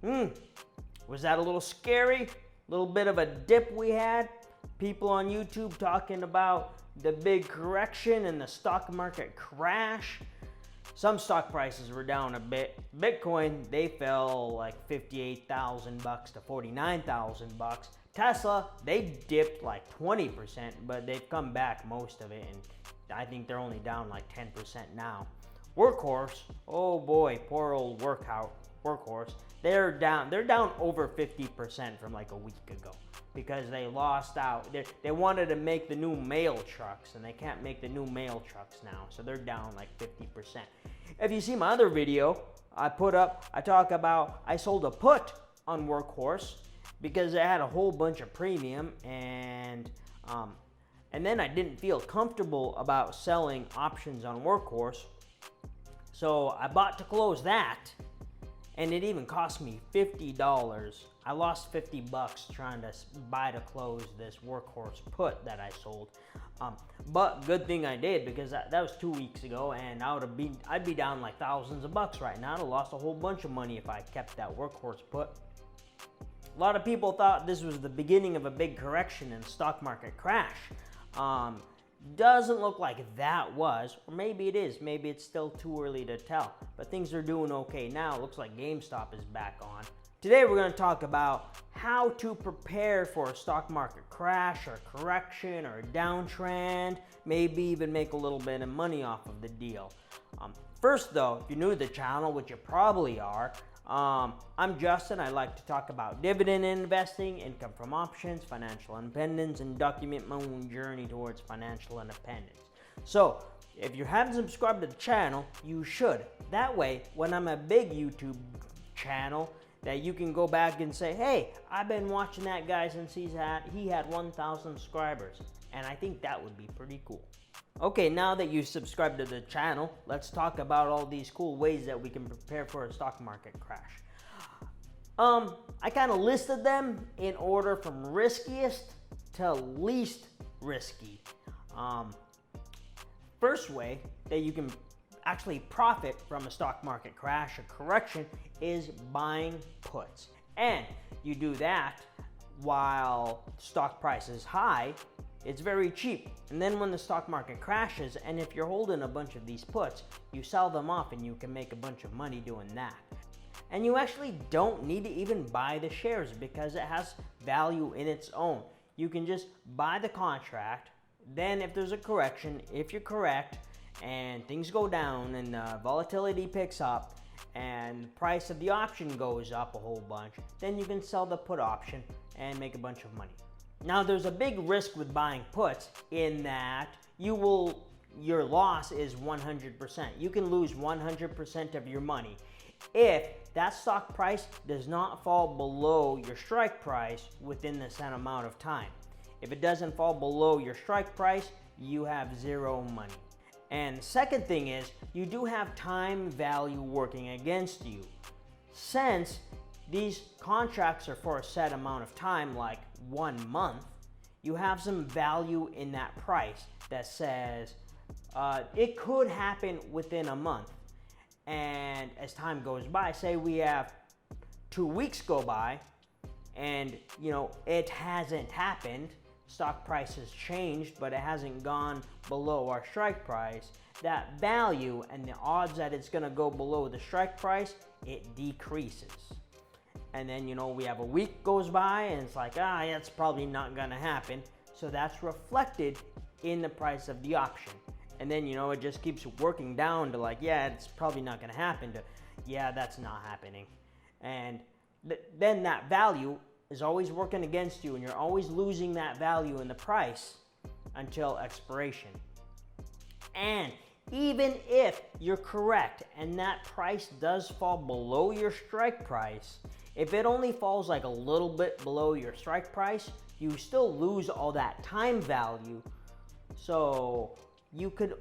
Was that a little scary? A little bit of a dip we had? People on YouTube talking about the big correction and the stock market crash. Some stock prices were down a bit. Bitcoin, they fell like 58,000 bucks to 49,000 bucks. Tesla, they dipped like 20%, but they've come back most of it, and I think they're only down like 10% now. Workhorse, oh boy, poor old Workhorse. They're down over 50% from like a week ago because they lost out. They wanted to make the new mail trucks, and they can't make the new mail trucks now, so they're down like 50%. If you see my other video I talk about I sold a put on Workhorse because it had a whole bunch of premium, and then I didn't feel comfortable about selling options on Workhorse, so I bought to close that, and it even cost me $50. I lost 50 bucks trying to buy to close this Workhorse put that I sold. But good thing I did, because that was 2 weeks ago, and I'd be down like thousands of bucks right now. I'd have lost a whole bunch of money if I kept that Workhorse put. A lot of people thought this was the beginning of a big correction and stock market crash. Doesn't look like that was, or maybe it is. Maybe it's still too early to tell, but things are doing okay now. It looks like GameStop is back on. Today we're going to talk about how to prepare for a stock market crash or correction or a downtrend, maybe even make a little bit of money off of the deal. First though, if you're new to the channel, which you probably are, I'm Justin. I like to talk about dividend investing, income from options, financial independence, and document my own journey towards financial independence. So if you haven't subscribed to the channel, you should. That way, when I'm a big YouTube channel, that you can go back and say, hey, I've been watching that guy since he had 1,000 subscribers. And I think that would be pretty cool. Okay, now that you've subscribed to the channel, let's talk about all these cool ways that we can prepare for a stock market crash. I kind of listed them in order from riskiest to least risky. First way that you can actually profit from a stock market crash or correction is buying puts. And you do that while stock price is high. It's very cheap. And then when the stock market crashes, and if you're holding a bunch of these puts, you sell them off and you can make a bunch of money doing that. And you actually don't need to even buy the shares because it has value in its own. You can just buy the contract. Then if there's a correction, if you're correct, and things go down and volatility picks up and the price of the option goes up a whole bunch, then you can sell the put option and make a bunch of money. Now there's a big risk with buying puts in that your loss is 100%. You can lose 100% of your money if that stock price does not fall below your strike price within the set amount of time. If it doesn't fall below your strike price, you have zero money. And second thing is, you do have time value working against you. Since these contracts are for a set amount of time, like 1 month, you have some value in that price that says it could happen within a month. And as time goes by, say we have 2 weeks go by and it hasn't happened, stock price has changed, but it hasn't gone below our strike price, that value and the odds that it's going to go below the strike price, it decreases. And then, we have a week goes by and it's like, it's probably not going to happen. So that's reflected in the price of the option. And then, it just keeps working down to like, it's probably not going to happen, to, that's not happening. And then that value is always working against you, and you're always losing that value in the price until expiration. And even if you're correct and that price does fall below your strike price, if it only falls like a little bit below your strike price, you still lose all that time value. So you could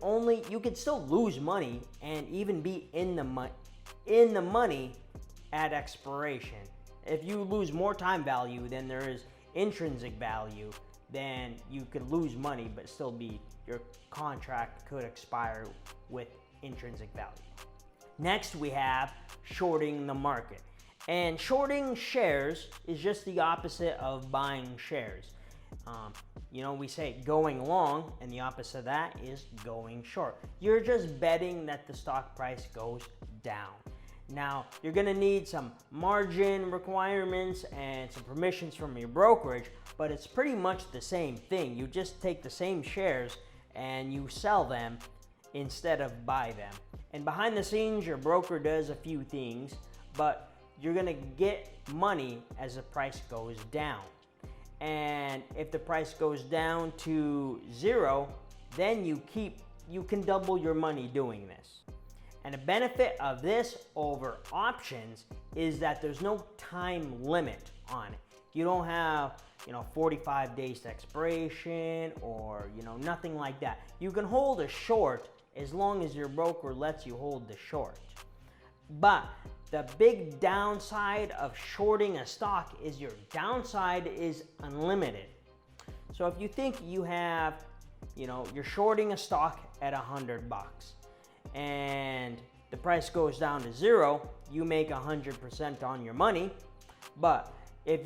still lose money and even be in the money at expiration. If you lose more time value than there is intrinsic value, then you could lose money but still your contract could expire with intrinsic value. Next we have shorting the market. And shorting shares is just the opposite of buying shares. We say going long, and the opposite of that is going short. You're just betting that the stock price goes down. Now, you're going to need some margin requirements and some permissions from your brokerage, but it's pretty much the same thing. You just take the same shares and you sell them instead of buy them. And behind the scenes, your broker does a few things, but you're going to get money as the price goes down. And if the price goes down to 0, then you can double your money doing this. And the benefit of this over options is that there's no time limit on it. You don't have 45 days to expiration or nothing like that. You can hold a short as long as your broker lets you hold the short. But the big downside of shorting a stock is your downside is unlimited. So if you think you have, you're shorting a stock at $100 and the price goes down to 0, you make 100% on your money. But if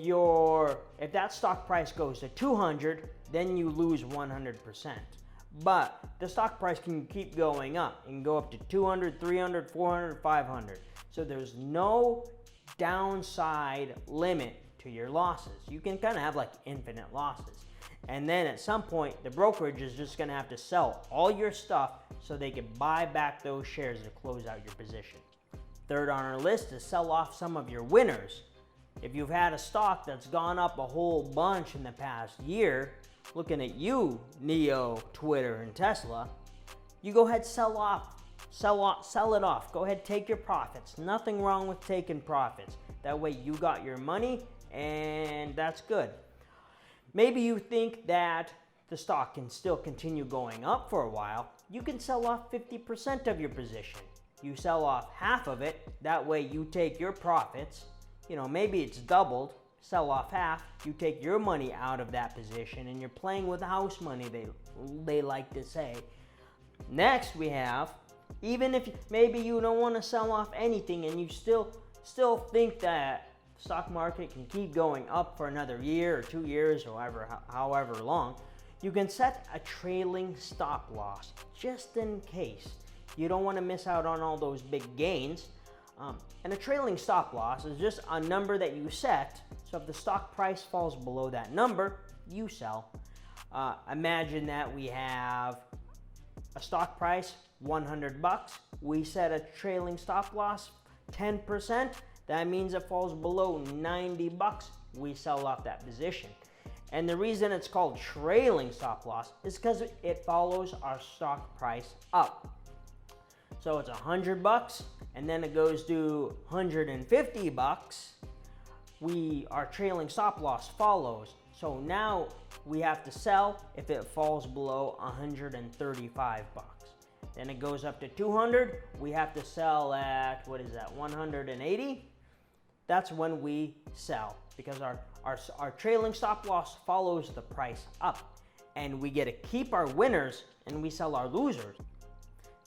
that stock price goes to 200, then you lose 100%. But the stock price can keep going up. It can go up to 200, 300, 400, 500. So there's no downside limit to your losses. You can kind of have like infinite losses. And then at some point, the brokerage is just going to have to sell all your stuff so they can buy back those shares to close out your position. Third on our list is sell off some of your winners. If you've had a stock that's gone up a whole bunch in the past year, looking at you, Neo, Twitter, and Tesla, you go ahead, sell it off. Go ahead, take your profits. Nothing wrong with taking profits. That way you got your money, and that's good. Maybe you think that the stock can still continue going up for a while. You can sell off 50% of your position. You sell off half of it. That way you take your profits. Maybe it's doubled. Sell off half. You take your money out of that position, and you're playing with house money, they like to say. Next we have, even if maybe you don't want to sell off anything and you still think that the stock market can keep going up for another year or 2 years or however long, you can set a trailing stop loss just in case. You don't want to miss out on all those big gains. And a trailing stop loss is just a number that you set. So if the stock price falls below that number, you sell. Imagine that we have a stock price, $100. We set a trailing stop loss, 10%. That means it falls below $90. We sell off that position. And the reason it's called trailing stop loss is because it follows our stock price up. So it's $100 and then it goes to $150. Our trailing stop loss follows. So now we have to sell if it falls below $135. Then it goes up to 200. We have to sell at, 180? That's when we sell, because our trailing stop loss follows the price up, and we get to keep our winners and we sell our losers.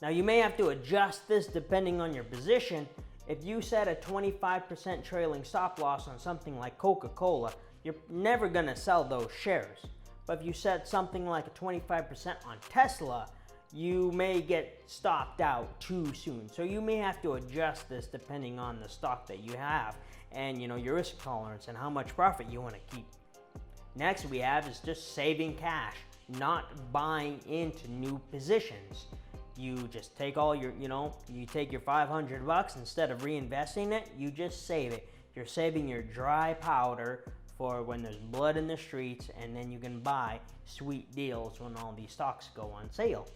Now you may have to adjust this depending on your position. If you set a 25% trailing stop loss on something like Coca-Cola, you're never gonna sell those shares. But if you set something like a 25% on Tesla, you may get stopped out too soon. So you may have to adjust this depending on the stock that you have and your risk tolerance and how much profit you want to keep. Next we have is just saving cash, not buying into new positions. You just take all your, you take your $500 instead of reinvesting it, you just save it. You're saving your dry powder for when there's blood in the streets, and then you can buy sweet deals when all these stocks go on sale.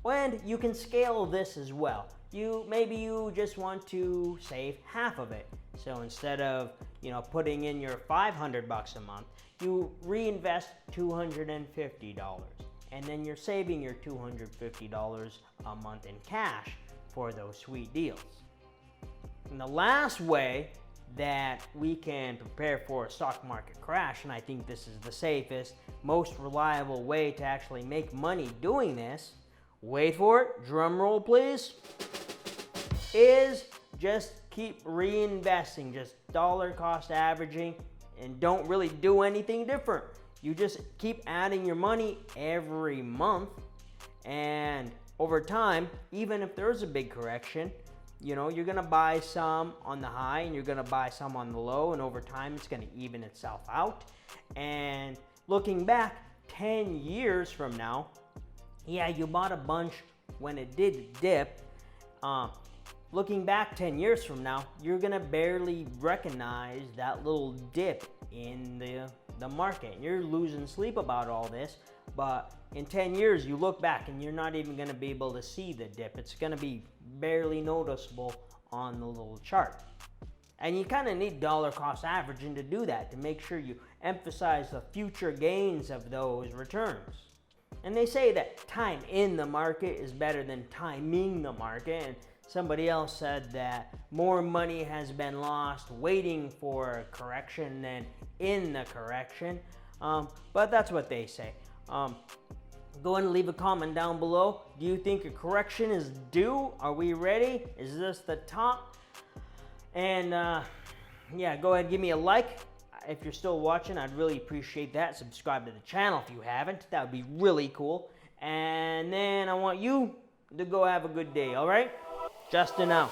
And you can scale this as well. Maybe you just want to save half of it. So instead of putting in your $500 a month, you reinvest $250, and then you're saving your $250 a month in cash for those sweet deals. And the last way that we can prepare for a stock market crash, and I think this is the safest, most reliable way to actually make money doing this, wait for it, drum roll please, is just keep reinvesting, just dollar cost averaging, and don't really do anything different. You just keep adding your money every month, and over time, even if there's a big correction, you know, you're gonna buy some on the high and you're gonna buy some on the low, and over time it's gonna even itself out. And looking back 10 years from now, yeah, you bought a bunch when it did dip. Looking back 10 years from now, you're gonna barely recognize that little dip in the market. You're losing sleep about all this, but in 10 years, you look back and you're not even gonna be able to see the dip. It's gonna be barely noticeable on the little chart. And you kind of need dollar cost averaging to do that, to make sure you emphasize the future gains of those returns. And they say that time in the market is better than timing the market. And somebody else said that more money has been lost waiting for a correction than in the correction. But that's what they say. Go ahead and leave a comment down below. Do you think a correction is due? Are we ready? Is this the top? And yeah, go ahead and give me a like. If you're still watching, I'd really appreciate that. Subscribe to the channel if you haven't. That would be really cool. And then I want you to go have a good day, all right? Justin out.